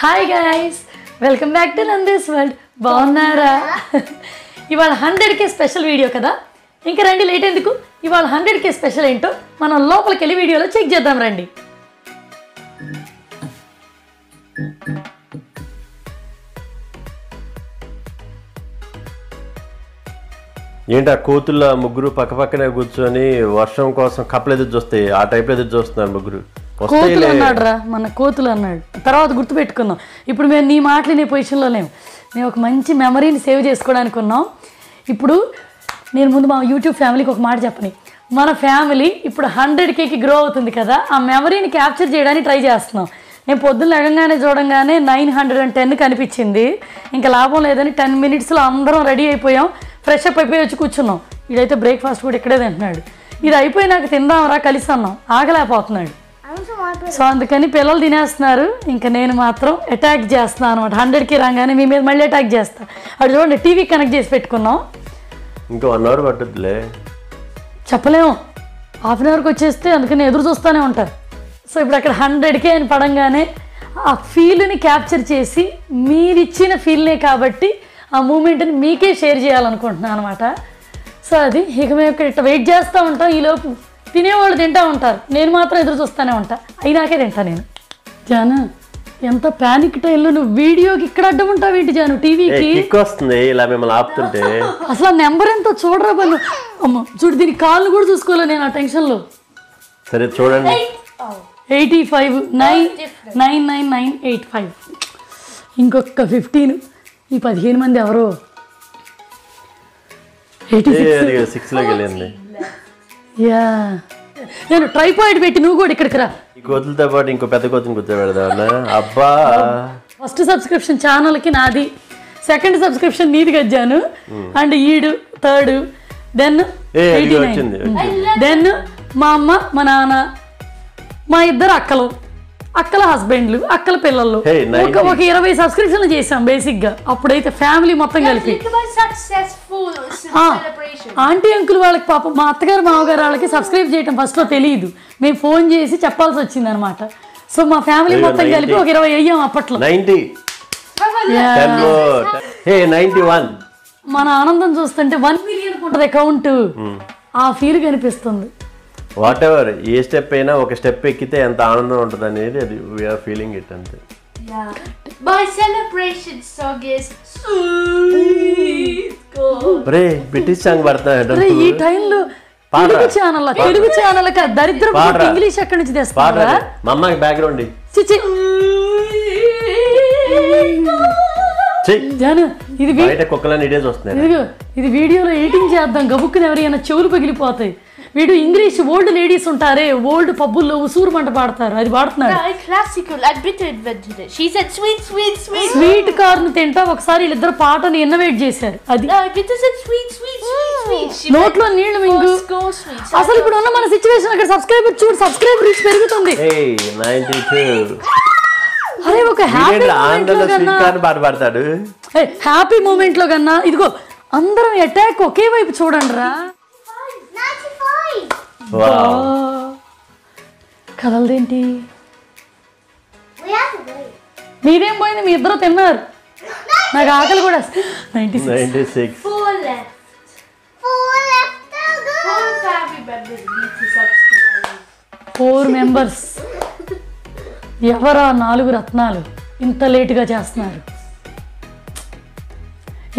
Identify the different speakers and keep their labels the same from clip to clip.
Speaker 1: Hi guys, welcome back to Nandi's world. బాగున్నారా? ఇవాళ 100K special video కదా, ఇంకా రండి లేట్ ఎందుకు. ఇవాళ 100K స్పెషల్ ఏంటో మనం లోపలికి వెళ్ళి వీడియోలో చెక్ చేద్దాం రండి.
Speaker 2: ఏంటి ఆ కోతుల ముగ్గురు పక్కపక్కనే కూర్చొని వర్షం కోసం కప్పలు ఎదురు చూస్తాయి, ఆ టైప్ ఎదురు చూస్తున్నారు ముగ్గురు.
Speaker 1: కోతులు అన్నాడు రా, మన కోతులు అన్నాడు. తర్వాత గుర్తుపెట్టుకుందాం. ఇప్పుడు మేము నీ మాటలు నీ పొజిషన్లో లేము. మేము ఒక మంచి మెమరీని సేవ్ చేసుకోవడానికి ఉన్నాం. ఇప్పుడు నేను ముందు మా యూట్యూబ్ ఫ్యామిలీకి ఒక మాట చెప్పని. మన ఫ్యామిలీ ఇప్పుడు 100Kకి గ్రో అవుతుంది కదా, ఆ మెమరీని క్యాప్చర్ చేయడానికి ట్రై చేస్తున్నాం. నేను పొద్దున్న లెగంగానే చూడంగానే 910 కనిపించింది. ఇంకా లాభం లేదని 10 minutesలో అందరం రెడీ అయిపోయాం, ఫ్రెష్ అప్ అయిపోయి వచ్చి కూర్చున్నాం. ఇదైతే బ్రేక్ఫాస్ట్ కూడా ఇక్కడే తింటున్నాడు. ఇది అయిపోయినాక తిందాంరా కలిసి అన్నాం, ఆగలేకపోతున్నాడు. సో అందుకని పిల్లలు తినేస్తున్నారు, ఇంకా నేను మాత్రం అటాక్ చేస్తున్నాను అనమాట. 100K రాగానే మీ మీద మళ్ళీ అటాక్ చేస్తా. అటు చూడండి, టీవీ కనెక్ట్ చేసి పెట్టుకున్నాం.
Speaker 2: ఇంకా 1 hour పట్టుద్దిలే,
Speaker 1: చెప్పలేము. హాఫ్ అన్ అవర్కి వచ్చేస్తే అందుకని ఎదురు చూస్తూనే ఉంటారు. సో ఇప్పుడు అక్కడ 100K అని పడంగానే ఆ ఫీల్ని క్యాప్చర్ చేసి మీరిచ్చిన ఫీల్నే కాబట్టి ఆ మూమెంట్ని మీకే షేర్ చేయాలనుకుంటున్నాను అనమాట. సో అది ఇక మేము ఇక్కడ ఇట్లా వెయిట్ చేస్తూ ఉంటాం. ఈలోపు తినేవాళ్ళు తింటూ ఉంటారు, నేను మాత్రం ఎదురు చూస్తూనే ఉంటా. అయినాకే తింటా నేను. జాను, ఎంత ప్యానిక్ టైంలో నువ్వు వీడియోకి ఇక్కడ అడ్డం ఉంటావు ఏంటి జాను? టీవీకి
Speaker 2: వస్తుంది ఇలా మిమ్మల్ని ఆపుతుంటే.
Speaker 1: అసలు ఆ నెంబర్ ఎంతో చూడరా బలు. అమ్మ చూడు, దీని కాళ్ళు కూడా చూసుకోలే నేను ఆ టెన్షన్లో.
Speaker 2: సరే చూడండి,
Speaker 1: 85999985. ఇంకొక 15. ఈ 15 మంది ఎవరు?
Speaker 2: 86లోకి వెళ్ళింది.
Speaker 1: యా, నేను ట్రైపాయిడ్ పెట్టి నువ్వు కూడా ఇక్కడికి రా.
Speaker 2: ఈ కోతులతో పాటు ఇంకో పెద్ద కోతుని కూర్చోబెడదా? అబ్బా,
Speaker 1: ఫస్ట్ సబ్స్క్రిప్షన్ ఛానల్కి నాది, సెకండ్ సబ్స్క్రిప్షన్ నీది గజ్జాను, అండ్ ఈడు థర్డ్, దెన్ 89, దెన్ మా అమ్మ, మా నాన్న, మా ఇద్దరు అక్కల హస్బెండ్లు, అక్కల పిల్లలు, ఒక 20 సబ్స్క్రిప్షన్లు చేసాం బేసిక్గా. అప్పుడైతే ఫ్యామిలీ మొత్తం కలిపి. ఆంటీ అంకుల్ వాళ్ళకి పాపం, మా అత్తగారు మామగారు వాళ్ళకి సబ్స్క్రైబ్ చేయటం ఫస్ట్లో తెలియదు, మేము ఫోన్ చేసి చెప్పాల్సి వచ్చింది అనమాట. సో మా ఫ్యామిలీ మొత్తం కలిపి ఒక 20 అయ్యాం అప్పట్లో.
Speaker 2: 91.
Speaker 1: మన ఆనందం చూస్తుంటే 1 million ఉంటుంది అకౌంట్. ఆ ఫీల్ కనిపిస్తుంది.
Speaker 2: వాట్ ఎవర్, ఏ స్టెప్ అయినా ఒక స్టెప్ ఎక్కితే ఎంత ఆనందం ఉంటుంది అనేది అది వీఆర్ ఫీలింగ్ ఇట్ అంతే.
Speaker 3: My celebration song is
Speaker 2: British song పడతాడు
Speaker 1: ఈ టైంలో. తెలుగు ఛానల్ దరిద్రం ఇంగ్లీష్ ఎక్కడి నుంచి తెస్తారా?
Speaker 2: మా అమ్మకి బ్యాక్గ్రౌండ్
Speaker 1: ఇది
Speaker 2: కుక్కలని ఇడేసి వస్తున్నాయి.
Speaker 1: ఇది వీడియోలో ఎడిటింగ్ చేద్దాం, గబుక్కుని ఎవరైనా చెవులు పగిలిపోతాయి. వీడు ఇంగ్లీష్ ఓల్డ్ లేడీస్ ఉంటారే, ఓల్డ్ పబ్బుల్లో ఉసూరు మంట పాడతారు, అది పాడుతున్నాడు. స్వీట్ కార్న్ తింటా ఒకసారి వీళ్ళిద్దరు పాటని ఇన్నోవేట్ చేశారు. అది నోట్లో నీళ్లు మింగు. అసలు ఇప్పుడు ఉన్న మన సిచ్యువేషన్ అక్కడ సబ్స్క్రైబర్ చూడు, సబ్స్క్రైబర్ రీచ్ పెరుగుతుంది. అరే ఒక హ్యాపీ మూమెంట్ లో కన్నా ఇదిగో అందరం అటాక్ ఒకే వైపు చూడండి రా. కదలదేంటి? మీరేం పోయింది, మీ ఇద్దరు తిన్నారు, నాకు ఆకలి కూడా. 96. 4 members. ఎవరా 4 రత్నాలు ఇంత లేటుగా చేస్తున్నారు?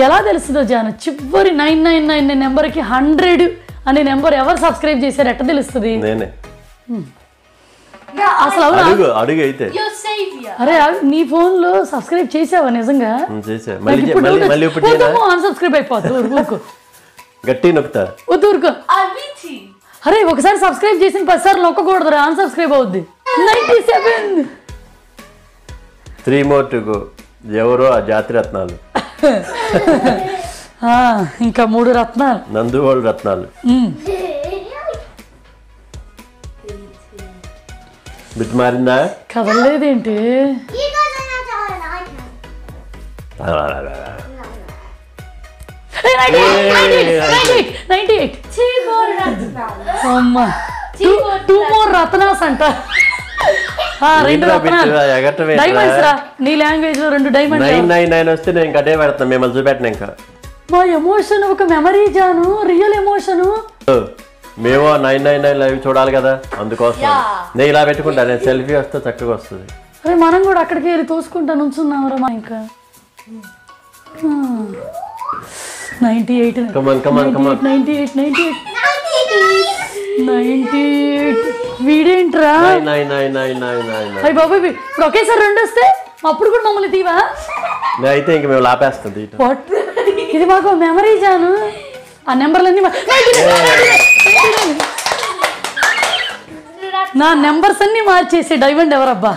Speaker 1: ఎలా తెలుస్తుందో జాను? చివరి 999 నెంబర్కి 100 అనే నెంబర్ ఎవరు సబ్స్క్రైబ్ చేశారు ఎట్ట తెలుస్తుంది? అసలు అరే నీ ఫోన్ లో సబ్స్క్రైబ్ చేసావా నిజంగా? అన్సబ్స్క్రైబ్ అయిపోతుంది.
Speaker 2: గట్టి నొక్కుతా
Speaker 1: ఊరుకో. అరే ఒకసారి సబ్స్క్రైబ్ చేసిన 10 సార్లు నొక్కకూడదు, అన్సబ్స్క్రైబ్ అవుద్ది. 97.
Speaker 2: 3 more to go. ఎవరో ఆ జాతి రత్నాలు.
Speaker 1: ఇంకా 3 రత్నాలు,
Speaker 2: నందువోళ్ళు రత్నాలు. బిట్ మారిందా?
Speaker 1: కదలేదేంటి? 98. 2 more రత్నాస్ అంట. రెండు డైమండ్స్ రా నీ లాంగ్వేజ్ లో 2 డైమండ్
Speaker 2: 999 వస్తే నేను ఇంకా అదే పెడతాను మిమ్మల్ని చూపెట్టిన ఇంకా
Speaker 1: మా ఎమోషన్ ఒక మెమరీ జాను రియల్ ఎమోషన్
Speaker 2: మేము 999 లైవ్ చూడాలి కదా అందుకోసం నేను ఇలా పెట్టుకుంటా నేను సెల్ఫీ వస్తే చక్కగా వస్తుంది
Speaker 1: అరే మనం కూడా అక్కడికి వెళ్ళి తోసుకుంటా నుంచున్నాం మా ఇంకా 98 వీడేంట్రా అయ్యి బాబు ఇప్పుడు ఒకేసారి 2 వస్తే అప్పుడు కూడా మమ్మల్ని తీవా
Speaker 2: అయితే ఇంక మేము లాపేస్తుంది
Speaker 1: ఇది మాకు మెమరీ జాను ఆ నెంబర్లన్నీ నా నెంబర్స్ అన్ని మార్చేసి డైమండ్ ఎవరబ్బా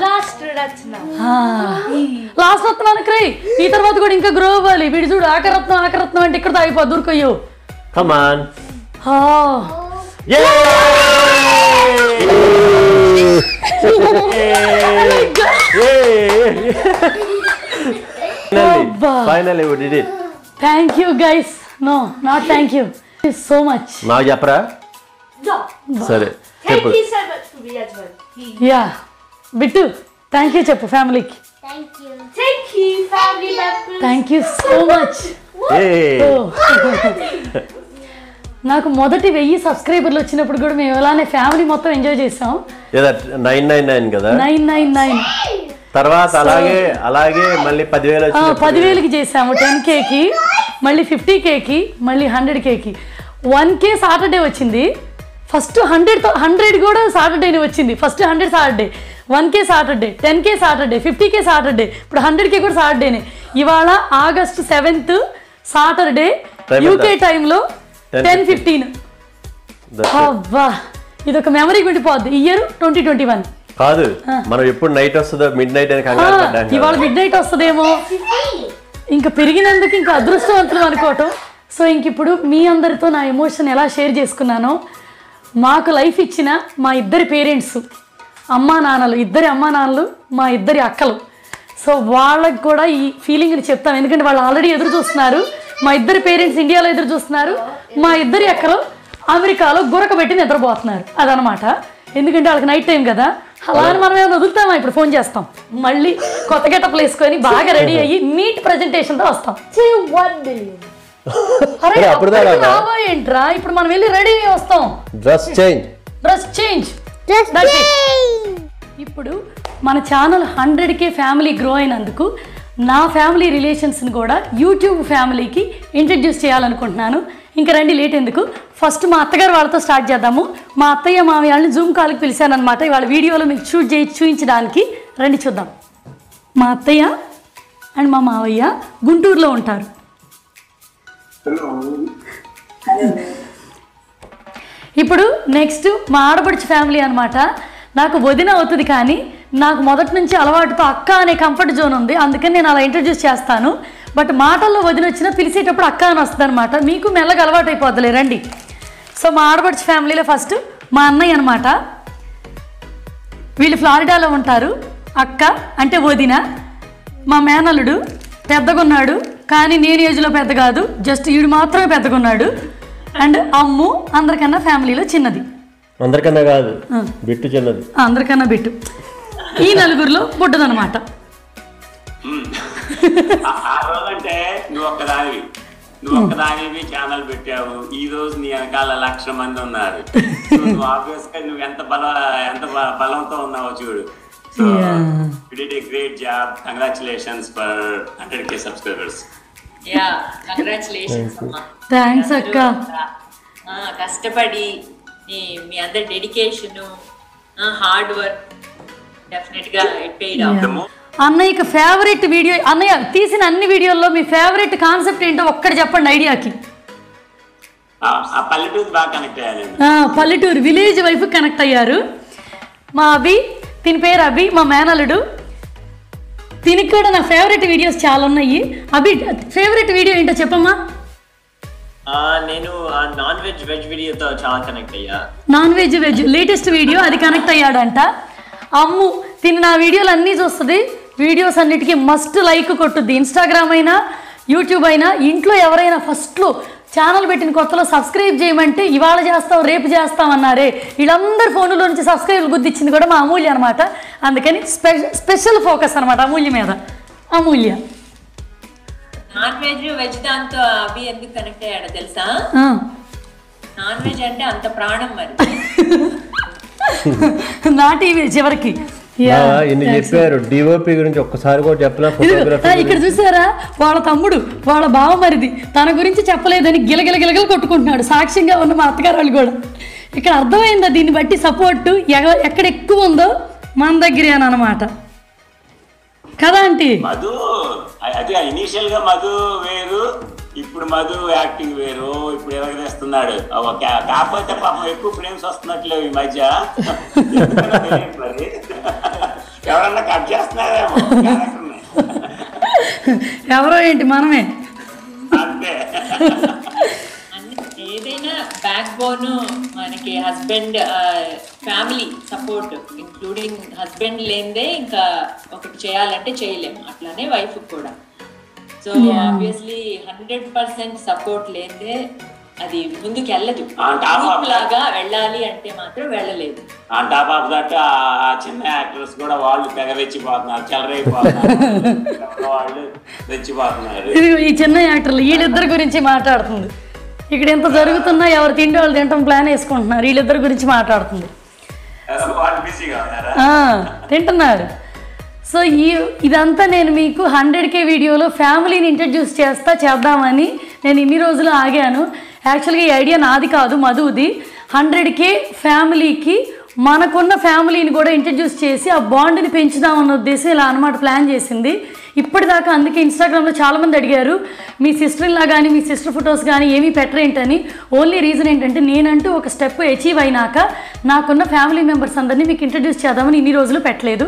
Speaker 1: లాస్ట్ రత్నం క్రై ఈ తర్వాత కూడా ఇంకా గ్రో అవ్వాలి వీడి చూడు ఆకరత్నం అంటే ఇక్కడ అయిపో దూరుకోయ్యో
Speaker 2: come on finally we did it
Speaker 1: thank you guys no not thank you so much
Speaker 2: నాకు చెప్పరా సరే చెప్పు
Speaker 1: యా బిట్టు థ్యాంక్ యూ చెప్పు ఫ్యామిలీకి థ్యాంక్ యూ సో మచ్ నాకు మొదటి 1000 సబ్స్క్రైబర్లు వచ్చినప్పుడు కూడా మేము ఇలానే ఫ్యామిలీ మొత్తం ఎంజాయ్ చేసాం
Speaker 2: 999 కదా
Speaker 1: 999
Speaker 2: తర్వాత అలాగే మళ్ళీ
Speaker 1: 10,000కి చేసాము 10Kకి మళ్ళీ 50Kకి మళ్ళీ 100Kకి 1K సాటర్డే వచ్చింది ఫస్ట్ 100 కూడా సాటర్డేనే వచ్చింది first 100 Saturday 1K Saturday 10K Saturday 50K Saturday ఇప్పుడు 100K కూడా సాటర్డేనే ఇవాళ ఆగస్ట్ 7th సాటర్డే యూకే టైంలో 10:15 అవ్వా ఇదొక మెమరీ గుండిపోద్ది ఇయర్ 2021
Speaker 2: కాదు మనం ఎప్పుడు నైట్ వస్తుందో మిడ్ నైట్ అని కంగారు పడ్డాం
Speaker 1: ఇవాళ మిడ్ నైట్ వస్తుందేమో ఇంకా పెరిగినందుకు ఇంకా అదృష్టవంతులు అనుకోవటం సో ఇంక ఇప్పుడు మీ అందరితో నా ఎమోషన్ ఎలా షేర్ చేసుకున్నానో మాకు లైఫ్ ఇచ్చిన మా ఇద్దరి పేరెంట్స్ అమ్మా నాన్నలు మా ఇద్దరి అక్కలు సో వాళ్ళకి కూడా ఈ ఫీలింగ్ని చెప్తాం ఎందుకంటే వాళ్ళు ఆల్రెడీ ఎదురు చూస్తున్నారు మా ఇద్దరి పేరెంట్స్ ఇండియాలో ఎదురు చూస్తున్నారు మా ఇద్దరి అక్కలు అమెరికాలో గురకబెట్టి నిద్రపోతున్నారు అదనమాట ఎందుకంటే వాళ్ళకి నైట్ టైం కదా అలా మనం ఏమైనా వదులుతామా ఇప్పుడు ఫోన్ చేస్తాం మళ్ళీ కొత్త గెటప్లు వేసుకొని బాగా రెడీ అయ్యి నీట్ ప్రెజెంటేషన్తో వస్తాం ఏంట్రా ఇప్పుడు మనం వెళ్ళి రెడీ అయ్యి వస్తాం
Speaker 2: డ్రెస్ చేంజ్
Speaker 1: ఇప్పుడు మన ఛానల్ 100K ఫ్యామిలీ గ్రో అయినందుకు నా ఫ్యామిలీ రిలేషన్స్ని కూడా యూట్యూబ్ ఫ్యామిలీకి ఇంట్రడ్యూస్ చేయాలనుకుంటున్నాను ఇంకా రండి లేట్ ఎందుకు ఫస్ట్ మా అత్తగారు వాళ్ళతో స్టార్ట్ చేద్దాము మా అత్తయ్య మామయ్య వాళ్ళని జూమ్ కాల్కి పిలిచానమాట ఇవాళ వీడియోలో మీకు చూపించడానికి రండి చూద్దాం మా అత్తయ్య అండ్ మా మావయ్య గుంటూరులో ఉంటారు ఇప్పుడు నెక్స్ట్ మా ఆడపడుచు ఫ్యామిలీ అనమాట నాకు వదిన అవుతుంది కానీ నాకు మొదటి నుంచి అలవాటుతో అక్క అనే కంఫర్ట్ జోన్ ఉంది అందుకని నేను అలా ఇంట్రడ్యూస్ చేస్తాను బట్ మాటల్లో వదిన వచ్చినా పిలిచేటప్పుడు అక్క అని వస్తుంది అనమాట మీకు మెల్లగా అలవాటు అయిపోద్దులే రండి సో మా ఆడపడుచు ఫ్యామిలీలో ఫస్ట్ మా అన్నయ్య అనమాట వీళ్ళు ఫ్లారిడాలో ఉంటారు అక్క అంటే వదిన మా మేనల్లుడు పెద్దగున్నాడు కానీ నేను ఏజ్లో పెద్ద కాదు జస్ట్ వీడు మాత్రమే పెద్దగున్నాడు అండ్ అమ్ము అందరికన్నా ఫ్యామిలీలో చిన్నది
Speaker 2: అందరికన్నా కాదు బిట్టు చిన్నది
Speaker 1: అందరికన్నా బిట్టు ఈ నలుగురిలో బుడ్డదనమాట
Speaker 4: అంటే నువ్వు ఒక్కదానివి ఛానల్ పెట్టావు ఈ రోజు నీ వెనకాల 1,00,000 మంది ఉన్నారు నువ్వు ఆబ్వియస్ గా నువ్వు ఎంత బలంతో ఉన్నావో చూడు so you did a great job congratulations for 100K subscribers
Speaker 5: yeah congratulations అమ్మా
Speaker 1: థాంక్స్ అక్క
Speaker 5: కష్టపడి మీ అందరి డెడికేషన్ హార్డ్ వర్క్ డెఫినెట్ గా ఇట్ పెయిడ్ ఆఫ్
Speaker 1: అన్నయ్యకి ఫేవరెట్ వీడియో అన్నయ్య తీసిన అన్ని వీడియోల్లో మీ ఫేవరెట్ కాన్సెప్ట్ ఏంటో ఒక్కటి చెప్పండి ఐడియాకి పల్లెటూరు విలేజ్ వైపు కనెక్ట్ అయ్యారు మా అభి దీని పేరు అభి మా మేనల్లుడు దీనికి కూడా నా ఫేవరెట్ వీడియోస్ చాలా ఉన్నాయి అభి ఫేవరెట్ వీడియో ఏంటో చెప్పమ్మా
Speaker 6: నేను నాన్ వెజ్ వీడియోతో చాలా కనెక్ట్ అయ్యా
Speaker 1: నాన్ వెజ్ లేటెస్ట్ వీడియో అది కనెక్ట్ అయ్యాడంట అమ్ము తిని నా వీడియోలు అన్నీ చూస్తుంది వీడియోస్ అన్నిటికీ మస్ట్ లైక్ కొట్టుద్ది ఇన్స్టాగ్రామ్ అయినా యూట్యూబ్ అయినా ఇంట్లో ఎవరైనా ఫస్ట్లో ఛానల్ పెట్టిన కొత్తలో సబ్స్క్రైబ్ చేయమంటే ఇవాళ చేస్తాం రేపు చేస్తాం అన్నారే, వీళ్ళందరి ఫోన్లో నుంచి సబ్స్క్రైబ్ గుర్తిచ్చింది కూడా మా అమూల్య అనమాట. అందుకని స్పెషల్ ఫోకస్ అనమాట అమూల్య మీద. అమూల్య
Speaker 5: నాన్ వెజ్ వెజ్ దాంతో అవి ఎందుకు కనెక్ట్ అయ్యాడో తెలుసా? నాన్ వెజ్ అంటే అంత ప్రాణం మరి.
Speaker 1: నా టీవీ చివరికి
Speaker 2: ఇన్ని చెప్పారు. డిఓపి గురించి ఒక్కసారి కూడా చెప్పినా
Speaker 1: ఇక్కడ చూసారా, వాళ్ళ తమ్ముడు వాళ్ళ బావమరిది తన గురించి చెప్పలేదని గిలగిల కొట్టుకుంటున్నాడు. సాక్ష్యంగా ఉన్న మా అత్తగారు వాళ్ళు కూడా. ఇక్కడ అర్థమైందా దీన్ని బట్టి సపోర్టు ఎక్కడ ఎక్కువ ఉందో మన దగ్గరే అని అనమాట కదా ఆంటీ.
Speaker 4: మధు అది ఇనీషియల్ గా మధు వేరు, ఇప్పుడు మధు యాక్టింగ్ వేరు. ఇప్పుడు ఎలాగేస్తున్నాడు కాకపోతే పాపం ఎక్కువ ఫ్రేమ్స్ వస్తున్నట్లేవు ఈ మధ్య. మరి ఎవరన్నా కట్ చేస్తున్నారేమో
Speaker 1: ఎవరో ఏంటి మనమే
Speaker 4: అంతే.
Speaker 5: ఏదైనా బ్యాక్ బోన్ మనకి husband family support, including husband లేనిదే ఇంకా ఒకటి చేయాలంటే చేయలేము. అట్లానే వైఫ్ కూడా. సో ఆబ్వియస్లీ 100% సపోర్ట్ లేదే అది ముందుకు వెళ్ళదు. లాగా వెళ్ళాలి అంటే మాత్రం వెళ్ళలేదు.
Speaker 4: ఆన్ టాప్ ఆఫ్ దట్ ఆ చిన్న యాక్టర్స్ కూడా వాళ్ళు తెగ రెచ్చిపోతున్నారు, చెలరైపోతున్నారు, వాళ్ళు రెచ్చిపోతున్నారు.
Speaker 1: ఈ చిన్న యాక్టర్లు వీళ్ళిద్దరి గురించి మాట్లాడుతుంది. ఇక్కడ ఎంత జరుగుతున్నా ఎవరు తిండి వాళ్ళు తింటాం ప్లాన్ వేసుకుంటున్నారు. వీళ్ళిద్దరి గురించి మాట్లాడుతుంది. తింటున్నారు. సో ఇదంతా నేను మీకు 100K వీడియోలో ఫ్యామిలీని ఇంట్రడ్యూస్ చేద్దామని నేను ఇన్ని రోజులు ఆగాను. యాక్చువల్గా ఈ ఐడియా నాది కాదు, మధుది. 100K ఫ్యామిలీకి మనకున్న ఫ్యామిలీని కూడా ఇంట్రడ్యూస్ చేసి ఆ బాండ్ని పెంచుదామన్న ఉద్దేశం ఇలా అనమాట ప్లాన్ చేసింది. ఇప్పటిదాకా అందుకే ఇన్స్టాగ్రామ్లో చాలామంది అడిగారు మీ సిస్టర్లా కానీ మీ సిస్టర్ ఫొటోస్ కానీ ఏమీ పెట్టరేంటని. ఓన్లీ రీజన్ ఏంటంటే నేనంటూ ఒక స్టెప్ అచీవ్ అయినాక నాకున్న ఫ్యామిలీ మెంబర్స్ అందరినీ మీకు ఇంట్రడ్యూస్ చేద్దామని ఇన్ని రోజులు పెట్టలేదు.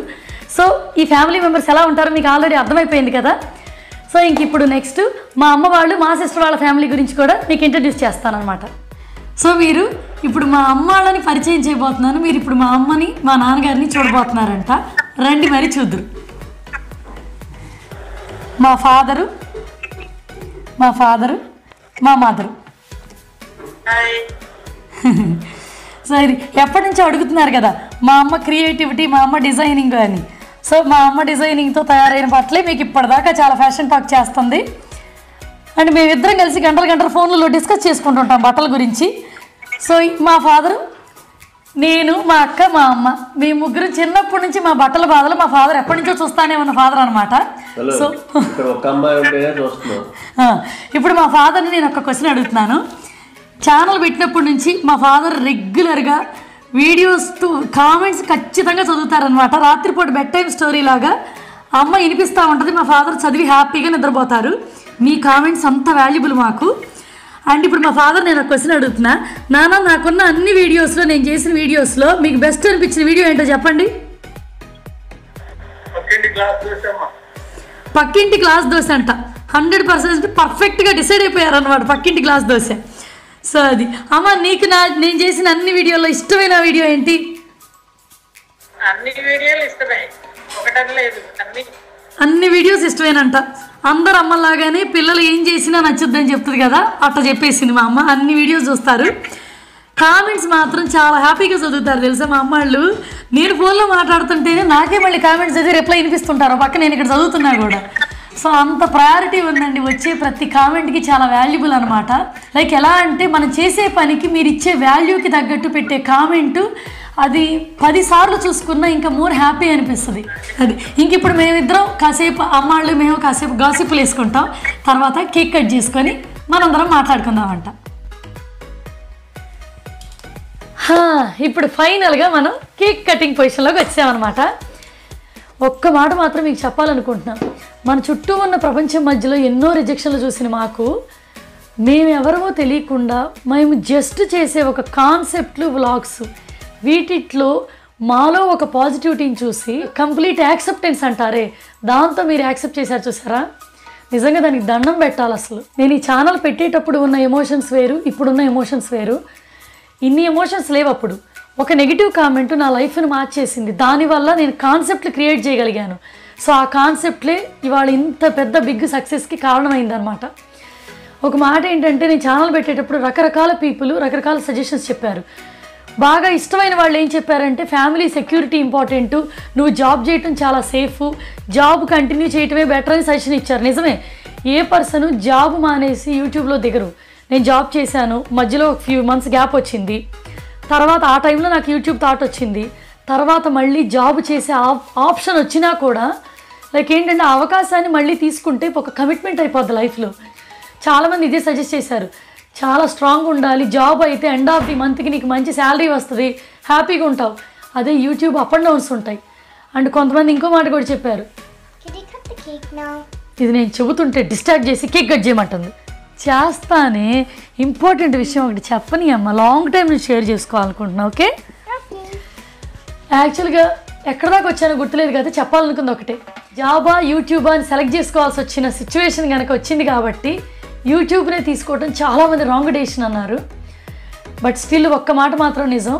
Speaker 1: సో ఈ ఫ్యామిలీ మెంబర్స్ ఎలా ఉంటారో మీకు ఆల్రెడీ అర్థమైపోయింది కదా. సో ఇంక ఇప్పుడు నెక్స్ట్ మా అమ్మ వాళ్ళు మా సిస్టర్ వాళ్ళ ఫ్యామిలీ గురించి కూడా మీకు ఇంట్రడ్యూస్ చేస్తానన్నమాట. సో మీరు ఇప్పుడు మా అమ్మ వాళ్ళని పరిచయం చేయబోతున్నాను. మీరు ఇప్పుడు మా అమ్మని మా నాన్నగారిని చూడబోతున్నారంట. రండి మరి చూద్దురు. మా ఫాదరు మా మదరు. సో ఇది ఎప్పటి నుంచో అడుగుతున్నారు కదా మా అమ్మ క్రియేటివిటీ, మా అమ్మ డిజైనింగ్ అని. సో మా అమ్మ డిజైనింగ్తో తయారైన బట్టలే మీకు ఇప్పటిదాకా చాలా ఫ్యాషన్ టాక్ చేస్తుంది. అండ్ మేమిద్దరం కలిసి గంటల ఫోన్లలో డిస్కస్ చేసుకుంటుంటాం బట్టల గురించి. సో మా ఫాదరు, నేను, మా అక్క, మా అమ్మ, మేము ముగ్గురు చిన్నప్పటి నుంచి మా బట్టల బాధలు మా ఫాదర్ ఎప్పటి నుంచో చూస్తానే ఉన్న ఫాదర్ అనమాట. సో ఇప్పుడు మా ఫాదర్ని నేను ఒక క్వశ్చన్ అడుగుతున్నాను. ఛానల్ పెట్టినప్పటి నుంచి మా ఫాదర్ రెగ్యులర్గా వీడియోస్ కామెంట్స్ ఖచ్చితంగా చదువుతారనమాట. రాత్రిపూట బెడ్ టైం స్టోరీ లాగా అమ్మ వినిపిస్తూ ఉంటుంది, మా ఫాదర్ చదివి హ్యాపీగా నిద్రపోతారు. మీ కామెంట్స్ అంత వాల్యుబుల్ మాకు. అండ్ ఇప్పుడు మా ఫాదర్ నేను ఒక క్వశ్చన్ అడుగుతున్నా. నాన్న, నాకున్న అన్ని వీడియోస్లో, నేను చేసిన వీడియోస్లో మీకు బెస్ట్ అనిపించిన వీడియో ఏంటో చెప్పండి. పక్కింటి గ్లాస్ దోశ అంట. 100% పర్ఫెక్ట్గా డిసైడ్ అయిపోయారనమాట, పక్కింటి గ్లాస్ దోశ. సో అది అమ్మ, నీకు నేను చేసిన అన్ని వీడియోలో ఇష్టమైన వీడియో ఏంటి? అన్ని వీడియోస్ ఇష్టమేనంట. అందరు అమ్మలాగానే పిల్లలు ఏం చేసినా నచ్చుద్దని చెప్తుంది కదా, అట్లా చెప్పేసింది మా అమ్మ. అన్ని వీడియోస్ చూస్తారు. కామెంట్స్ మాత్రం చాలా హ్యాపీగా చదువుతారు తెలుసా మా అమ్మ వాళ్ళు. నేను ఫోన్లో మాట్లాడుతుంటేనే నాకే మళ్ళీ కామెంట్స్ చదివి రిప్లై వినిపిస్తుంటారు పక్క నేను ఇక్కడ చదువుతున్నా కూడా. సో అంత ప్రయారిటీ ఉందండి. వచ్చే ప్రతి కామెంట్కి చాలా వాల్యుబుల్ అనమాట. లైక్ ఎలా అంటే మనం చేసే పనికి మీరు ఇచ్చే వాల్యూకి తగ్గట్టు పెట్టే కామెంటు అది 10 సార్లు చూసుకున్నా ఇంకా మోర్ హ్యాపీ అనిపిస్తుంది. అది ఇంక ఇప్పుడు మేమిద్దరం కాసేపు అమ్మాళ్ళు మేము కాసేపు గాసిప్పులు వేసుకుంటాం. తర్వాత కేక్ కట్ చేసుకొని మనందరం మాట్లాడుకుందామంట. ఇప్పుడు ఫైనల్గా మనం కేక్ కటింగ్ పొజిషన్లోకి వచ్చామన్నమాట. ఒక్క మాట మాత్రం మీకు చెప్పాలనుకుంటున్నాం. మన చుట్టూ ఉన్న ప్రపంచం మధ్యలో ఎన్నో రిజెక్షన్లు చూసిన మాకు మేమెవరమో తెలియకుండా మేము జస్ట్ చేసే ఒక కాన్సెప్ట్లు, వ్లాగ్స్, వీటిట్లో మాలో ఒక పాజిటివిటీని చూసి కంప్లీట్ యాక్సెప్టెన్స్ అంటారే, దాంతో మీరు యాక్సెప్ట్ చేశారు చూసారా. నిజంగా దానికి దండం పెట్టాలి. అసలు నేను ఈ ఛానల్ పెట్టేటప్పుడు ఉన్న ఎమోషన్స్ వేరు, ఇప్పుడున్న ఎమోషన్స్ వేరు. ఇన్ని ఎమోషన్స్ లేవు అప్పుడు. ఒక నెగిటివ్ కామెంట్ నా లైఫ్ని మార్చేసింది. దానివల్ల నేను కాన్సెప్ట్లు క్రియేట్ చేయగలిగాను. సో ఆ కాన్సెప్ట్లే ఇవాళ ఇంత పెద్ద బిగ్ సక్సెస్కి కారణమైందనమాట. ఒక మాట ఏంటంటే నేను ఛానల్ పెట్టేటప్పుడు రకరకాల పీపుల్ రకరకాల సజెషన్స్ చెప్పారు. బాగా ఇష్టమైన వాళ్ళు ఏం చెప్పారంటే ఫ్యామిలీ సెక్యూరిటీ ఇంపార్టెంట్, నువ్వు జాబ్ చేయటం చాలా సేఫ్, జాబ్ కంటిన్యూ చేయటమే బెటర్ అని సజెషన్ ఇచ్చారు. నిజమే, ఏ పర్సన్ జాబ్ మానేసి యూట్యూబ్లో దిగరు. నేను జాబ్ చేశాను, మధ్యలో ఒక ఫ్యూ మంత్స్ గ్యాప్ వచ్చింది, తర్వాత ఆ టైంలో నాకు యూట్యూబ్ థాట్ వచ్చింది, తర్వాత మళ్ళీ జాబ్ చేసే ఆప్షన్ వచ్చినా కూడా లైక్ ఏంటంటే ఆ అవకాశాన్ని మళ్ళీ తీసుకుంటే ఒక కమిట్మెంట్ అయిపోద్ది లైఫ్లో. చాలామంది ఇదే సజెస్ట్ చేశారు, చాలా స్ట్రాంగ్ ఉండాలి, జాబ్ అయితే ఎండ్ ఆఫ్ ది మంత్కి నీకు మంచి శాలరీ వస్తుంది, హ్యాపీగా ఉంటావు. అదే యూట్యూబ్ అప్ అండ్ డౌన్స్ ఉంటాయి. అండ్ కొంతమంది ఇంకో మాట కూడా చెప్పారు, ఇది నేను చెబుతుంటే డిస్ట్రాక్ట్ చేసి కేక్ కట్ చేయమంటుంది. చేస్తానే, ఇంపార్టెంట్ విషయం ఒకటి చెప్పని అమ్మ, లాంగ్ టైం నేను షేర్ చేసుకోవాలనుకుంటున్నా. ఓకే, యాక్చువల్గా ఎక్కడ దాకా వచ్చానో గుర్తులేదు కదా, చెప్పాలనుకుంది ఒకటే, జాబా యూట్యూబా అని సెలెక్ట్ చేసుకోవాల్సి వచ్చిన సిచ్యువేషన్ కనుక వచ్చింది కాబట్టి యూట్యూబ్నే తీసుకోవడం చాలామంది రాంగ్ డెసిషన్ అన్నారు. బట్ స్టిల్ ఒక్క మాట మాత్రం నిజం,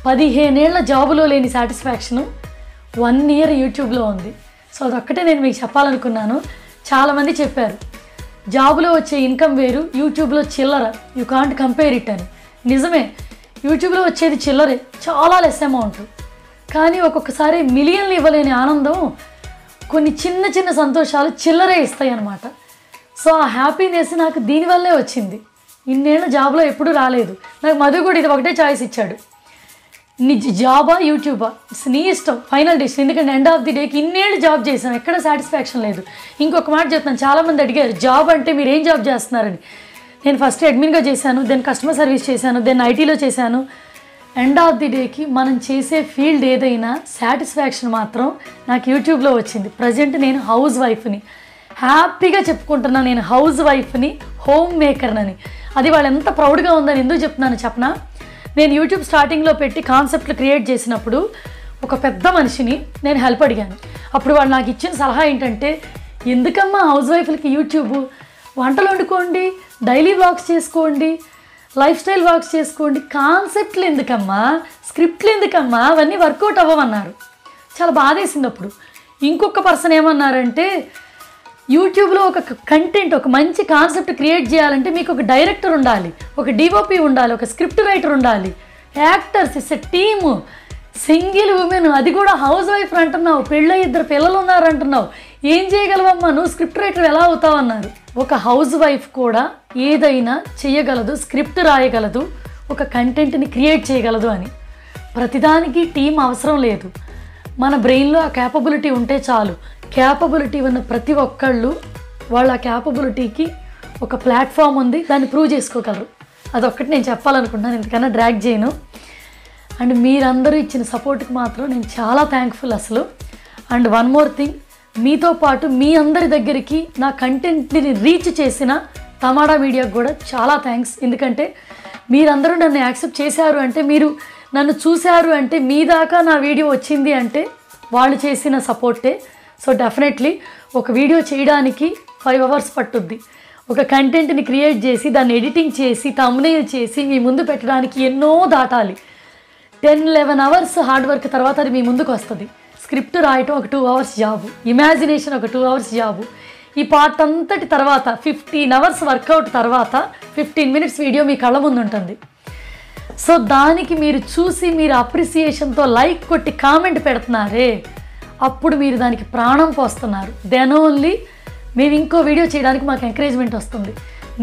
Speaker 1: 15 ఏళ్ల జాబులో లేని సాటిస్ఫాక్షను 1 ఇయర్ యూట్యూబ్లో ఉంది. సో అదొక్కటే నేను మీకు చెప్పాలనుకున్నాను. చాలామంది చెప్పారు జాబులో వచ్చే ఇన్కమ్ వేరు, యూట్యూబ్లో చిల్లర, యూ కాంట్ కంపేర్ ఇట్ అని. నిజమే, యూట్యూబ్లో వచ్చేది చిల్లరే, చాలా లెస్ అమౌంట్. కానీ ఒక్కొక్కసారి మిలియన్లు ఇవ్వలేని ఆనందం, కొన్ని చిన్న చిన్న సంతోషాలు చిల్లరే ఇస్తాయి అన్నమాట. సో ఆ హ్యాపీనెస్ నాకు దీనివల్లే వచ్చింది. ఇన్నేళ్ళ జాబ్లో ఎప్పుడూ రాలేదు. నాకు మధు కూడా ఇది ఒకటే చాయిస్ ఇచ్చాడు, నీ జాబా యూట్యూబా నీ ఇష్టం, ఫైనల్ డెసిషన్. ఎందుకంటే ఎండ్ ఆఫ్ ది డేకి ఇన్నేళ్ళు జాబ్ చేశాను, ఎక్కడ సాటిస్ఫాక్షన్ లేదు. ఇంకొక మాట చెప్తాను, చాలామంది అడిగారు జాబ్ అంటే మీరు ఏం జాబ్ చేస్తున్నారని. నేను ఫస్ట్ అడ్మిన్గా చేశాను, దెన్ కస్టమర్ సర్వీస్ చేశాను, దెన్ ఐటీలో చేశాను. ఎండ్ ఆఫ్ ది డేకి మనం చేసే ఫీల్డ్ ఏదైనా సాటిస్ఫాక్షన్ మాత్రం నాకు యూట్యూబ్లో వచ్చింది. ప్రజెంట్ నేను హౌస్ వైఫ్ని, హ్యాపీగా చెప్పుకుంటున్నాను నేను హౌస్ వైఫ్ని, హోమ్ మేకర్నని. అది వాళ్ళు ఎంత ప్రౌడ్గా ఉందని ఎందుకు చెప్తున్నాను చెప్పనా, నేను యూట్యూబ్ స్టార్టింగ్లో పెట్టి కాన్సెప్ట్లు క్రియేట్ చేసినప్పుడు ఒక పెద్ద మనిషిని నేను హెల్ప్ అడిగాను. అప్పుడు వాళ్ళు నాకు ఇచ్చిన సలహా ఏంటంటే, ఎందుకమ్మా హౌస్ వైఫ్లకి యూట్యూబ్, వంటలు వండుకోండి, డైలీ వ్లాగ్స్ చేసుకోండి, లైఫ్ స్టైల్ వ్లాగ్స్ చేసుకోండి, కాన్సెప్ట్లు ఎందుకమ్మా, స్క్రిప్ట్లు ఎందుకమ్మా, అవన్నీ వర్కౌట్ అవ్వమన్నారు. చాలా బాధేసింది. అప్పుడు ఇంకొక పర్సన్ ఏమన్నారంటే, యూట్యూబ్లో ఒక కంటెంట్, ఒక మంచి కాన్సెప్ట్ క్రియేట్ చేయాలంటే మీకు ఒక డైరెక్టర్ ఉండాలి, ఒక డిఓపి ఉండాలి, ఒక స్క్రిప్ట్ రైటర్ ఉండాలి, actors, it's a team, single women, అది కూడా హౌస్ వైఫ్ అంటున్నావు, పెళ్ళై 2 పిల్లలు ఉన్నారు అంటున్నావు, ఏం చేయగలవమ్మా నువ్వు, స్క్రిప్ట్ రైటర్ ఎలా అవుతావు అన్నారు. ఒక హౌస్ వైఫ్ కూడా ఏదైనా చేయగలదు, స్క్రిప్ట్ రాయగలదు, ఒక కంటెంట్ని క్రియేట్ చేయగలదు అని. ప్రతిదానికి టీం అవసరం లేదు, మన బ్రెయిన్లో ఆ క్యాపబిలిటీ ఉంటే చాలు. క్యాపబిలిటీ ఉన్న ప్రతి ఒక్కళ్ళు వాళ్ళ క్యాపబిలిటీకి ఒక ప్లాట్ఫామ్ ఉంది, దాన్ని ప్రూవ్ చేసుకోగలరు. అదొక్కటి నేను చెప్పాలనుకుంటున్నాను, ఇంతకన్నా డ్రాగ్ చేయను. అండ్ మీరందరూ ఇచ్చిన సపోర్ట్కి మాత్రం నేను చాలా థ్యాంక్ఫుల్ అసలు. అండ్ వన్ మోర్ థింగ్, మీతో పాటు మీ అందరి దగ్గరికి నా కంటెంట్ని రీచ్ చేసిన తమాడా మీడియాకు కూడా చాలా థ్యాంక్స్. ఎందుకంటే మీరందరూ నన్ను యాక్సెప్ట్ చేశారు అంటే, మీరు నన్ను చూశారు అంటే, మీ దాకా నా వీడియో వచ్చింది అంటే వాళ్ళు చేసిన సపోర్టే. సో డెఫినెట్లీ ఒక వీడియో చేయడానికి 5 అవర్స్ పట్టుద్ది. ఒక కంటెంట్ని క్రియేట్ చేసి దాన్ని ఎడిటింగ్ చేసి థంబ్నెయిల్ చేసి మీ ముందు పెట్టడానికి ఎన్నో దాటాలి. 10-11 అవర్స్ హార్డ్ వర్క్ తర్వాత అది మీ ముందుకు వస్తుంది. స్క్రిప్ట్ రాయటం ఒక 2 అవర్స్ జాబు, ఇమాజినేషన్ ఒక 2 అవర్స్ జాబు. ఈ పార్ట్ అంతటి తర్వాత 15 అవర్స్ వర్కౌట్ తర్వాత 15 మినిట్స్ వీడియో మీ కళ్ళ ముందు ఉంటుంది. సో దానికి మీరు చూసి మీరు అప్రిసియేషన్తో లైక్ కొట్టి కామెంట్ పెడుతున్నారే, అప్పుడు మీరు దానికి ప్రాణం పోస్తున్నారు. దెన్ ఓన్లీ మేము ఇంకో వీడియో చేయడానికి మాకు ఎంకరేజ్మెంట్ వస్తుంది.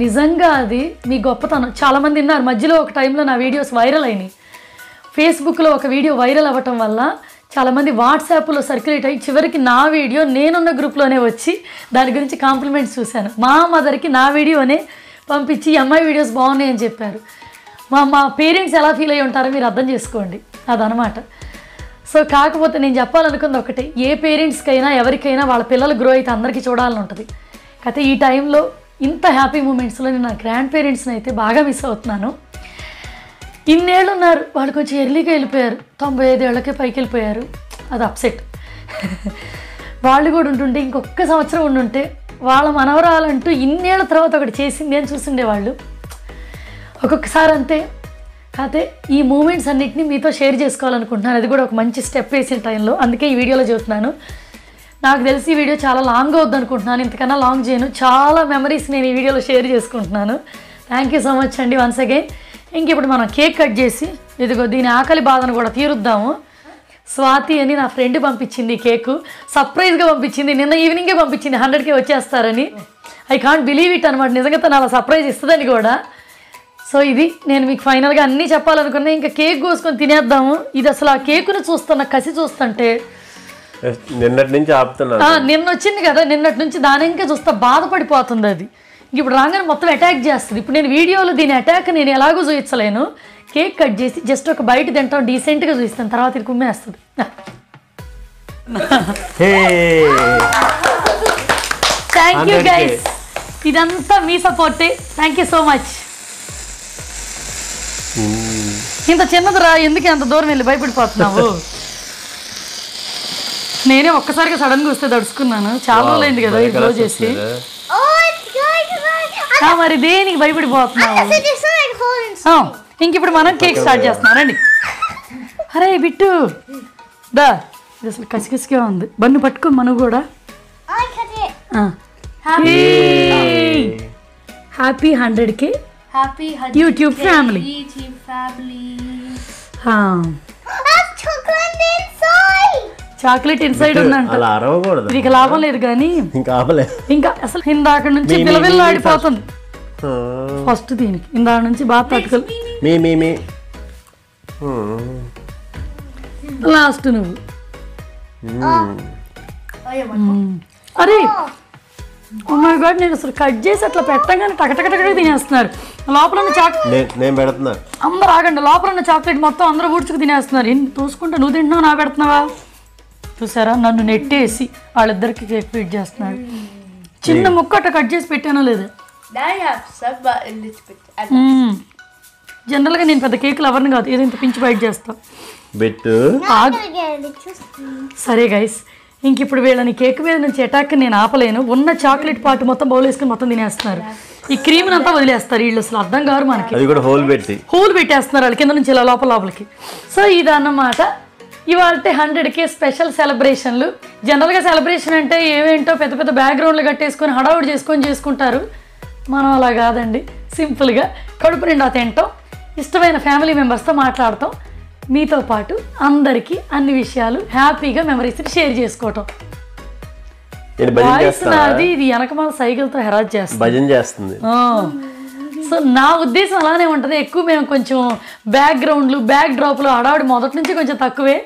Speaker 1: నిజంగా అది మీ గొప్పతనం. చాలామంది విన్నారు, మధ్యలో ఒక టైంలో నా వీడియోస్ వైరల్ అయినాయి. ఫేస్బుక్లో ఒక వీడియో వైరల్ అవ్వటం వల్ల చాలామంది వాట్సాప్లో సర్క్యులేట్ అయ్యి చివరికి నా వీడియో నేనున్న గ్రూప్లోనే వచ్చి దాని గురించి కాంప్లిమెంట్స్ చూశాను. మా మదర్కి నా వీడియోనే పంపించి అమ్మాయి వీడియోస్ బాగున్నాయి అని చెప్పారు. మా పేరెంట్స్ ఎలా ఫీల్ అయ్యి ఉంటారో మీరు అర్థం చేసుకోండి. అదనమాట. సో కాకపోతే నేను చెప్పాలనుకుంది ఒకటే, ఏ పేరెంట్స్కైనా ఎవరికైనా వాళ్ళ పిల్లలు గ్రో అయితే అందరికీ చూడాలని ఉంటుంది. అయితే ఈ టైంలో ఇంత హ్యాపీ మూమెంట్స్లో నేను నా గ్రాండ్ పేరెంట్స్ని అయితే బాగా మిస్ అవుతున్నాను. ఇన్నేళ్ళు ఉన్నారు, వాళ్ళు కొంచెం ఎర్లీగా వెళ్ళిపోయారు, 95 ఏళ్ళకే పైకి వెళ్ళిపోయారు. అది అప్సెట్. వాళ్ళు కూడా ఉంటుంటే ఇంకొక సంవత్సరం ఉండుంటే వాళ్ళ మనవరాలంటూ ఇన్నేళ్ల తర్వాత ఒకటి చేసింది అని చూస్తుండేవాళ్ళు. ఒక్కొక్కసారి అంతే. అయితే ఈ మూమెంట్స్ అన్నిటిని మీతో షేర్ చేసుకోవాలనుకుంటున్నాను. అది కూడా ఒక మంచి స్టెప్ వేసిన టైంలో, అందుకే ఈ వీడియోలో చెబుతున్నాను. నాకు తెలిసి ఈ వీడియో చాలా లాంగ్ అవుద్ది అనుకుంటున్నాను, ఇంతకన్నా లాంగ్ చేయను. చాలా మెమరీస్ నేను ఈ వీడియోలో షేర్ చేసుకుంటున్నాను. థ్యాంక్ యూ సో మచ్ అండి వన్స్ అగైన్. ఇంక ఇప్పుడు మనం కేక్ కట్ చేసి ఇదిగో దీని ఆకలి బాధను కూడా తీరుద్దాము. స్వాతి అని నా ఫ్రెండ్ పంపించింది కేకు, సర్ప్రైజ్గా పంపించింది. నిన్న ఈవినింగే పంపించింది 100K వచ్చేస్తారని. ఐ కాంట్ బిలీవ్ ఇట్ అనమాట. నిజంగా తను అలా సర్ప్రైజ్ ఇస్తుందని కూడా. సో ఇది నేను మీకు ఫైనల్గా అన్నీ చెప్పాలనుకున్నా. ఇంకా కేక్ కోసుకొని తినేద్దాము. ఇది అసలు ఆ కేకును చూస్తున్న కసి చూస్తుంటే
Speaker 2: నిన్నటి నుంచి ఆపుతున్నా.
Speaker 1: నిన్న వచ్చింది కదా, నిన్నటి నుంచి దాని ఇంకా చూస్తా బాధపడిపోతుంది అది. ఇప్పుడు రాగానే మొత్తం అటాక్ చేస్తుంది. ఇప్పుడు నేను వీడియోలో దీని అటాక్ నేను ఎలాగో చూపించలేను. కేక్ కట్ చేసి జస్ట్ ఒక బయట తింటాం, డీసెంట్గా చూపిస్తాను, తర్వాత ఇది కుమ్మేస్తుంది. థ్యాంక్ యూ గైస్, ఇదంతా మీ సపోర్టే. Thank you so much. ఇంత చిన్నదిరా, ఎందుకు అంత దూరం వెళ్ళి భయపడిపోతున్నావు? నేనే ఒక్కసారిగా సడన్గా వస్తే దడుచుకున్నాను. చాలా రోజులైంది కదా ఇది క్లోజ్ చేసి. మరి దేనికి భయపడిపోతున్నావు? ఇంక ఇప్పుడు మనం కేక్ స్టార్ట్ చేస్తున్నాం రండి. అరే బిట్టు దా, ఇది అసలు కసికసిగా ఉంది. బన్ను పట్టుకో మనం కూడా. Happy 100K
Speaker 3: Happy
Speaker 1: YouTube family.
Speaker 3: YouTube family.
Speaker 1: Chocolate inside ఉందంట.
Speaker 2: అలా అరవకూడదు,
Speaker 1: ఇది లాభం లేదు కానీ ఇంకా అసలు ఇందాక నుంచి పిల్లవిల్లాడిపోతుంది. ఫస్ట్ దీనికి ఇందాక నుంచి బాగా తట్టుకోవాలి. లాస్ట్ నువ్వు. అరే ఓ మై గాడ్, నేను అసలు కట్ చేసి అట్లా పెట్టగానే టకటకటక తినేస్తున్నారు. లోపల ఉన్న చాక్లెట్
Speaker 2: నేను పెడుతున్నా.
Speaker 1: అందరూ ఆగండి, లోపల ఉన్న చాక్లెట్ మొత్తం అందరూ ఊడ్చుకు తినేస్తున్నారు. తోసుకుంటా నువ్వు తింటున్నావు, నా పెడుతున్నావా? చూసారా, నన్ను నెట్టేసి వాళ్ళిద్దరికి కేక్ ఫీడ్ చేస్తున్నాడు. చిన్న ముక్క అట్ట కట్ చేసి పెట్టానో లేదా? జనరల్గా నేను పెద్ద కేకులు ఎవరిని కాదు, ఏదో ఇంత పించి బయట చేస్తా. సరే గైస్, ఇంక ఇప్పుడు వీళ్ళని కేక్ మీద నుంచి అటాక్ నేను ఆపలేను. ఉన్న చాక్లెట్ పార్ట్ మొత్తం బౌల్ వేసుకుని మొత్తం తినేస్తున్నారు. ఈ క్రీమ్ అంతా వదిలేస్తారు వీళ్ళు, అసలు అర్థం కాదు మనకి. హోల్ పెట్టేస్తున్నారు వాళ్ళు కింద నుంచి ఇలా లోపలికి. సో ఇదన్నమాట ఇవాళ 100K స్పెషల్ సెలబ్రేషన్లు. జనరల్గా సెలబ్రేషన్ అంటే ఏమేంటో పెద్ద పెద్ద బ్యాక్గ్రౌండ్లు కట్టేసుకొని హడావుడి చేసుకుంటారు. మనం అలా కాదండి, సింపుల్గా కడుపు నిండా తింటాం, ఇష్టమైన ఫ్యామిలీ మెంబర్స్తో మాట్లాడతాం, మీతో పాటు అందరికీ అన్ని విషయాలు హ్యాపీగా మెమరీస్ షేర్ చేసుకోవటం. నాది ఇది వెనకమాల సైకిల్తో హెరాజ్ చేస్తుంది. సో నా ఉద్దేశం అలానే ఉంటుంది. ఎక్కువ మేము కొంచెం బ్యాక్గ్రౌండ్లు బ్యాక్ డ్రాప్లు హడావుడి మొదటి నుంచి కొంచెం తక్కువే.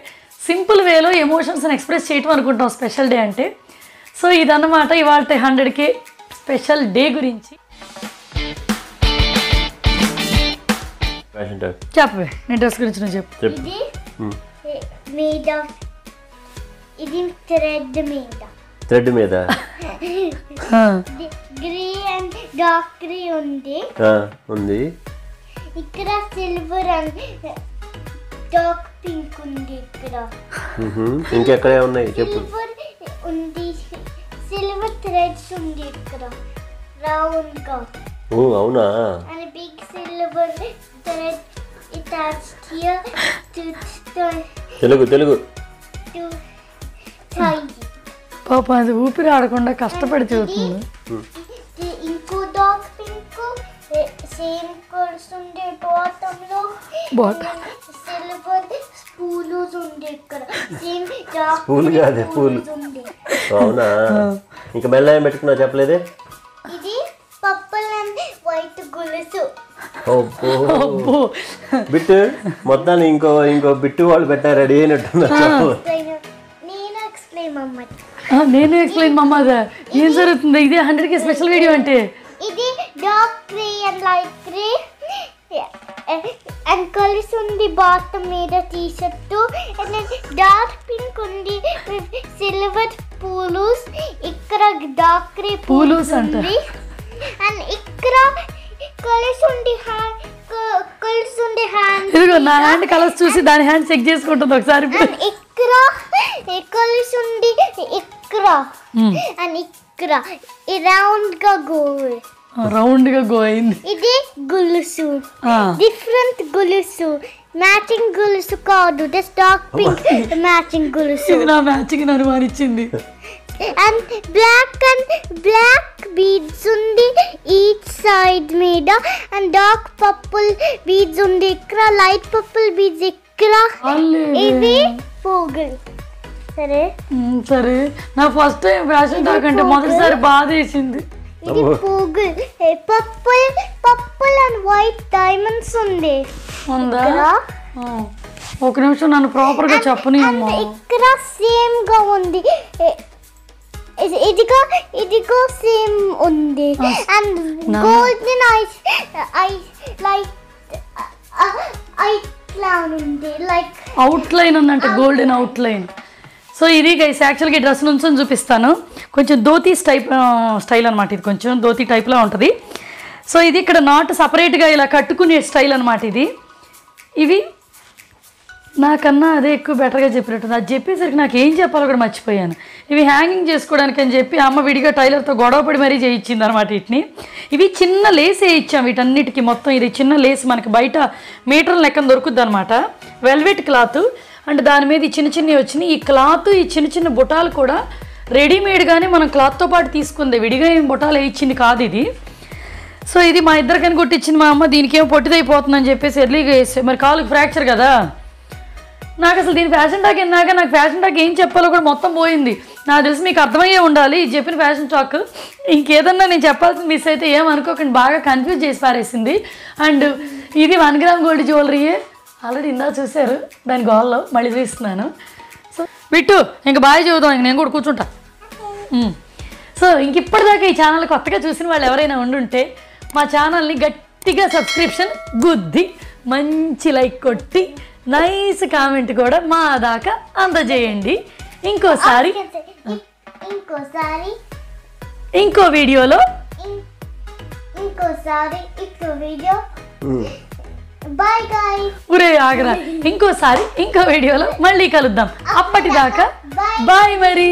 Speaker 1: సింపుల్ వేలో ఎమోషన్స్ని ఎక్స్ప్రెస్ చేయటం అనుకుంటాం స్పెషల్ డే అంటే. సో ఇదన్నమాట ఇవాళ 100K స్పెషల్ డే గురించి. చెప్పవే, నీ డ్రెస్ గురించి నువ్వు చెప్పు.
Speaker 7: ఇది థ్రెడ్ మీద గ్రీన్ డార్క్ గ్రీన్ ఉంది. ఇక్కడ సిల్వర్ అండ్ డార్క్ పింక్ ఉంది. ఇక్కడ
Speaker 2: ఇంకెక్కడ ఉన్నాయి చెప్పు.
Speaker 7: ఉంది సిల్వర్ థ్రెడ్స్ ఉంది ఇక్కడ రౌండ్ గా.
Speaker 2: ఓ అవునా.
Speaker 7: And a big silver thread attached here to
Speaker 2: Telugu
Speaker 7: to tie.
Speaker 1: పాప అది ఊపిరి ఆడకుండా కష్టపడి చదువుతుంది.
Speaker 7: ఇంకో డార్క్ పింక్ సేమ్ కలర్స్ ఉండే బాటమ్ లో సిల్వర్ స్పూల్స్ ఉండే ఇక్కడ సేమ్ డార్క్
Speaker 2: స్పూల్ కాదు పూలు. అవునా, ఇంకా మెల్ల పెట్టుకున్నా చెప్పలేదే.
Speaker 7: ఇది పర్పుల్ అండ్ వైట్ గొలుసు.
Speaker 2: బిట్టు మొత్తాన్ని ఇంకో బిట్టు వాళ్ళు పెట్టారు, రెడీ అయినట్టున్నారు.
Speaker 1: నేను ఎక్స్ప్లెయిన్ మమ్మ, ఏం జరుగుతుంది? ఇదే 100K స్పెషల్ వీడియో అంటే.
Speaker 7: ఇది dark grey and light grey and colours ఉంది బాటమ్ మీద T shirt. And dark pink ఉంది సిల్వర్ పూలుస్. ఇక్కడ డార్క్ గ్రే పూలుస్ ఉంది. అండ్ ఇక్కడ కలర్స్ ఉంది హ్యాండ్.
Speaker 1: ఇదిగో నా హ్యాండ్ కలర్స్ చూసి దాని హ్యాండ్ చెక్ చేసుకుంటుంది ఒకసారి.
Speaker 7: ఇక్కడ కలర్స్ ఉంది ఇక్కడ అండ్ ఇక్కడ రౌండ్ గా గో అయింది. ఇది గొలుసు, డిఫరెంట్ గొలుసు, మ్యాచింగ్ గొలుసు కాదు. దిస్ డార్క్ పింక్ మ్యాచింగ్ గొలుసు.
Speaker 1: ఇది నా matching అనుమానించింది.
Speaker 7: and black beads undi each side మీద and dark purple beads undi ikkra light purple beads ikkra ivi pogul సరే
Speaker 1: సరే నా ఫస్ట్ టైం ఫ్యాషన్ టాక్ అంటే మొదటిసారి బాధ వేసింది
Speaker 7: ఇది pogul purple and white diamonds ఉంది
Speaker 1: ఉందా ఒక నిమిషం నన్ను ప్రాపర్ గా చెప్పని అమ్మా
Speaker 7: ఇక్కడ సేమ్ గా ఉంది ఇదిగో సేమ్ ఉంది అండ్ గోల్డెన్
Speaker 1: అవుట్ లైన్ ఉందంటే గోల్డెన్ అవుట్ లైన్ సో ఇది గైస్ యాక్చువల్గా ఈ డ్రెస్ నుంచి చూపిస్తాను కొంచెం ధోతీ స్టైల్ అనమాట ఇది కొంచెం ధోతీ టైప్లో ఉంటుంది సో ఇది ఇక్కడ నాట్ సపరేట్గా ఇలా కట్టుకునే స్టైల్ అనమాట ఇది ఇవి నాకన్నా అదే ఎక్కువ బెటర్గా చెప్పినట్టుంది అది చెప్పేసరికి నాకు ఏం చెప్పాలో కూడా మర్చిపోయాను ఇవి హ్యాంగింగ్ చేసుకోవడానికి అని చెప్పి అమ్మ విడిగా టైలర్తో గొడవపడి మరీ చేయించింది అనమాట వీటిని ఇవి చిన్న లేస్ వేయించాం వీటన్నిటికీ మొత్తం ఇది చిన్న లేస్ మనకి బయట మీటర్ లెక్కన దొరుకుద్ది అనమాట వెల్వెట్ క్లాత్ అండ్ దాని మీద ఈ చిన్న చిన్నవి వచ్చినాయి ఈ క్లాత్ ఈ చిన్న చిన్న బుటాలు కూడా రెడీమేడ్గానే మనం క్లాత్తో పాటు తీసుకుంది విడిగా ఏం బుటాలు వేయించింది కాదు ఇది సో ఇది మా ఇద్దరికని కొట్టించింది మా అమ్మ దీనికి ఏమో పొట్టిదైపోతుందని చెప్పేసి ఎర్లీగా వేస్తే మరి కాలుకి ఫ్రాక్చర్ కదా నాకు అసలు దీని ఫ్యాషన్ టాక్ ఎన్నాక నాకు ఫ్యాషన్ టాక్ ఏం చెప్పాలో కూడా మొత్తం పోయింది నాకు తెలిసి మీకు అర్థమయ్యే ఉండాలి ఇది చెప్పిన ఫ్యాషన్ టాక్ ఇంకేదన్నా నేను చెప్పాల్సింది మిస్ అయితే ఏమనుకోకండి బాగా కన్ఫ్యూజ్ చేసి పారేసింది అండ్ ఇది 1 గ్రామ్ గోల్డ్ జ్యువెలరీయే ఆల్రెడీ ఇందా చూశారు దాని గోల్లో మళ్ళీ చూస్తున్నాను సో బిట్టు ఇంక బాగా చూద్దాం ఇంక నేను కూడా కూర్చుంటా సో ఇంక ఇప్పటిదాకా ఈ ఛానల్ కొత్తగా చూసిన వాళ్ళు ఎవరైనా ఉండుంటే మా ఛానల్ని గట్టిగా సబ్స్క్రిప్షన్ గుద్ది మంచి లైక్ కొట్టి నైస్ కామెంట్ కూడా మా దాకా అందజేయండి ఇంకోసారి ఇంకో వీడియోలో
Speaker 7: బై గైస్
Speaker 1: ఉరే ఆగరా ఇంకోసారి ఇంకో వీడియోలో మళ్ళీ కలుద్దాం అప్పటిదాకా బాయ్ మరి